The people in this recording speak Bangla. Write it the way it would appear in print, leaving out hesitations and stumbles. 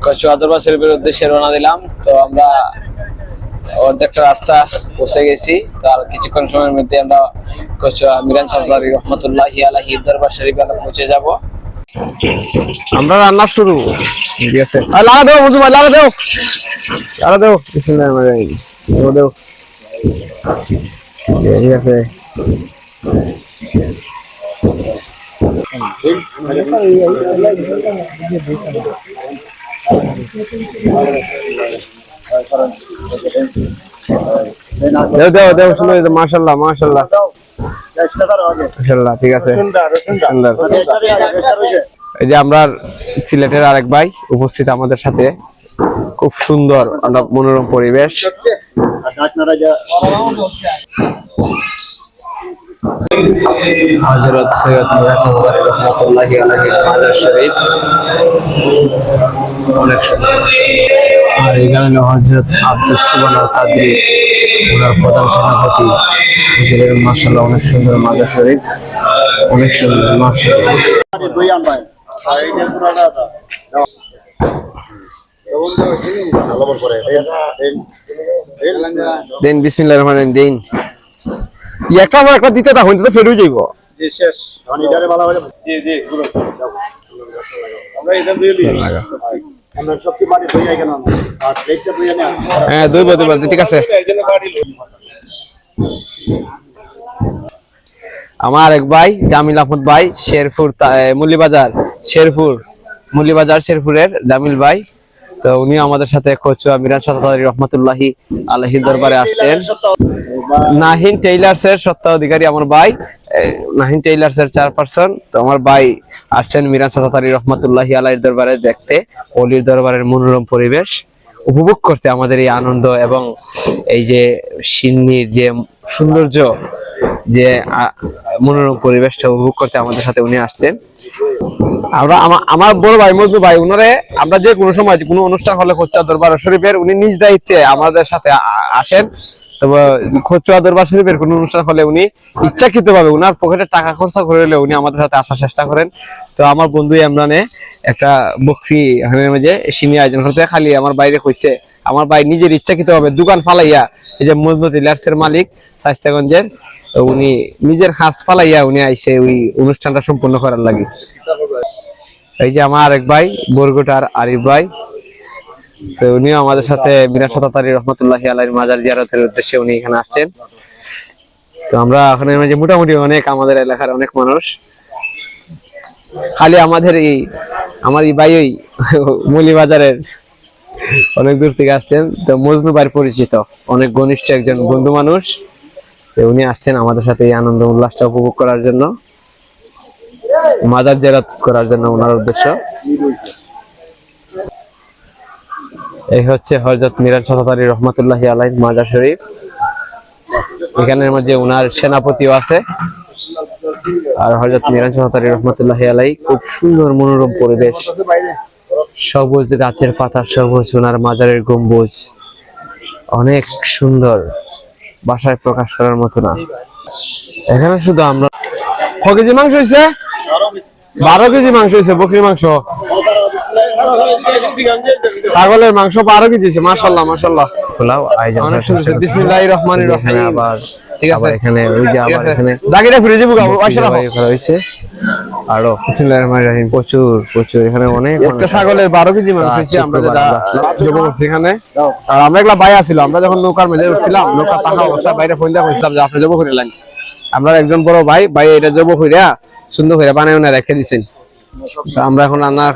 কচুয়া দরবার শরীফের উদ্দেশ্যে রওনা দিলাম। তো আমরা অর্ধেকটা রাস্তা পৌঁছে গেছি। তো আর কিছুক্ষণ সময়ের মধ্যে আমরা কচুয়া মিরান সরদারি রহমতুল্লাহি আলাইহি দরবার শরীফে পৌঁছে যাব। আমরা রান্না শুরু ঠিক আছে। আর লাগা দাও বুঝু ভাই, লাগা দাও, লাগা দাও, বিসমিল্লাহির রহমানির রহিম, দাও দাও, ঠিক আছে। দাও দাও দাও, শুনো, মাশাআল্লাহ মাশাআল্লাহ মাশাআল্লাহ, ঠিক আছে, সুন্দর। এই যে আমরা সিলেটের আরেক ভাই উপস্থিত আমাদের সাথে, খুব সুন্দর মনোরম পরিবেশ। হযরত সৈয়দ মিরান সরদারি রহমাতুল্লাহি আলাইহি মাজার শরীফ অনেক সুন্দর। আর এখানে হযরত আব্দুস সুবহান আল কাদরি ওনার প্রধান সেনাপতি হুজুরের মাশাআল্লাহ অনেক সুন্দর মাজার শরীফ, অনেক সুন্দর মাশাআল্লাহ। দেন বিসমিল্লাহির রহমানির রহিম, দেন একটা আমার একটা দিতে তা হইতে তো ফেরু যাইব। জি শেষ আমি এটারে ভালো ভালো জি জি গুলো আমরা এটা দিয়ে দিই, আমরা সবকি বাড়ি হয়ে যায় কেন আর প্লেটটা দিয়ে না। হ্যাঁ দুই বদে ঠিক আছে। আমার এক ভাই জামিল আহমদ ভাই, শেরপুর মুলিবাজার শেরপুরের জামিল ভাই। তো উনি আমাদের সাথে কচুয়া মিরান সরদারি রহমাতুল্লাহি আলাইহি দরবারে আসছেন। নাহিন টেইলার্স এর স্বত্বাধিকারী আমার ভাই, নাহিন টেইলার্স এর চেয়ারপারসন। তো আমার ভাই আসছেন মিরান সরদারি রহমাতুল্লাহি আলাইহির দরবারে দেখতে, ওলির দরবারের মনোরম পরিবেশ উপভোগ করতে, আমাদের এই আনন্দ এবং এই যে সিন্নির যে সৌন্দর্য, যে মনোরম পরিবেশটা উপভোগ করতে আমাদের সাথে উনি আসছেন। আমরা আমার বড় ভাই মজনু ভাই, উনারে আমরা যে কোনো সময় কোনো অনুষ্ঠান হলে কচুয়া দরবার শরীফের উনি নিজ দায়িত্বে আমাদের সাথে আসেন। তবে কচুয়া দরবার শরীফের কোনো অনুষ্ঠান হলে উনি ইচ্ছাকৃতভাবে উনার পকেটে টাকা খরচা করে হলে উনি আমাদের সাথে আসার চেষ্টা করেন। তো আমার বন্ধু ইমরানে একটা বকরি মাঝে সিমি আয়োজন করতে, খালি আমার বাইরে কইছে, আমার ভাই নিজের ইচ্ছাকৃতভাবে দোকান ফালাইয়া, এই যে মজনু টেইলার্সের মালিক শায়েস্তাগঞ্জের, উনি নিজের হাত ফালাইয়া উনি আইসে ওই অনুষ্ঠানটা সম্পূর্ণ করার লাগে। এই যে আমার এক ভাই বরগুটার আরিফ ভাই, তো উনিও আমাদের সাথে মিরান সরদারি রহমাতুল্লাহি আলাইহির মাজার জিয়ারতের উদ্দেশ্যে উনি এখানে আসছেন। তো আমরা ওখানে যে মোটামুটি অনেক আমাদের এলাকার অনেক মানুষ, খালি আমাদের আমার এই ভাই ওই মুলিবাজারের অনেক দূর থেকে আসছেন। তো মজনু ভাইয়ের পরিচিত অনেক ঘনিষ্ঠ একজন বন্ধু মানুষ, উনি আসছেন আমাদের সাথে এই আনন্দ উল্লাসটা উপভোগ করার জন্য, মাজার জিয়ারত করার জন্য ওনার উদ্দেশ্য। এই হচ্ছে হযরত মিরান সরদারি রহমাতুল্লাহি আলাইহি মাজার শরীফ। এখানের মধ্যে ওনার সেনাপতিও আছে। আর হযরত মিরান সরদারি রহমাতুল্লাহি আলাইহি খুব সুন্দর মনোরম পরিবেশ, সবুজ গাছের পাতা, সবুজ ওনার মাজারের গম্বুজ, অনেক সুন্দর, ভাষায় প্রকাশ করার মতো না। এখানে শুধু আমরা কয় কেজি মাংস হয়েছে, 12 কেজি মাংস হয়েছে, বকরির মাংস, ছাগলের মাংস 12 কেজি হয়েছে। মাশাআল্লাহ মাশাআল্লাহ, পোলাও আয়োজন অনেক সুন্দর। বিসমিল্লাহির রহমানির রহিম। আবার ঠিক আছে, এখানে ওই যে আবার এখানে দাগিটা ফিরে যাবো পয়সা করা হয়েছে। আরো বিসমিল্লাহির রহমানির রহিম, প্রচুর এখানে অনেক একটা ছাগলের 12 কেজি মাংস হয়েছে। আমরা যেটা যোগ সেখানে, আর আমরা একলা ভাই আছিল, আমরা যখন নৌকার মেলে উঠছিলাম, নৌকা পাকা অবস্থা বাইরে ফোন দিয়ে কইছিলাম যে আপনি যোগ করে লাইন। আমরা একজন বড় ভাই এটা যোগ কইরা সুন্দর করে বানায় রেখে দিয়েছেন। আমরা এখন রান্নার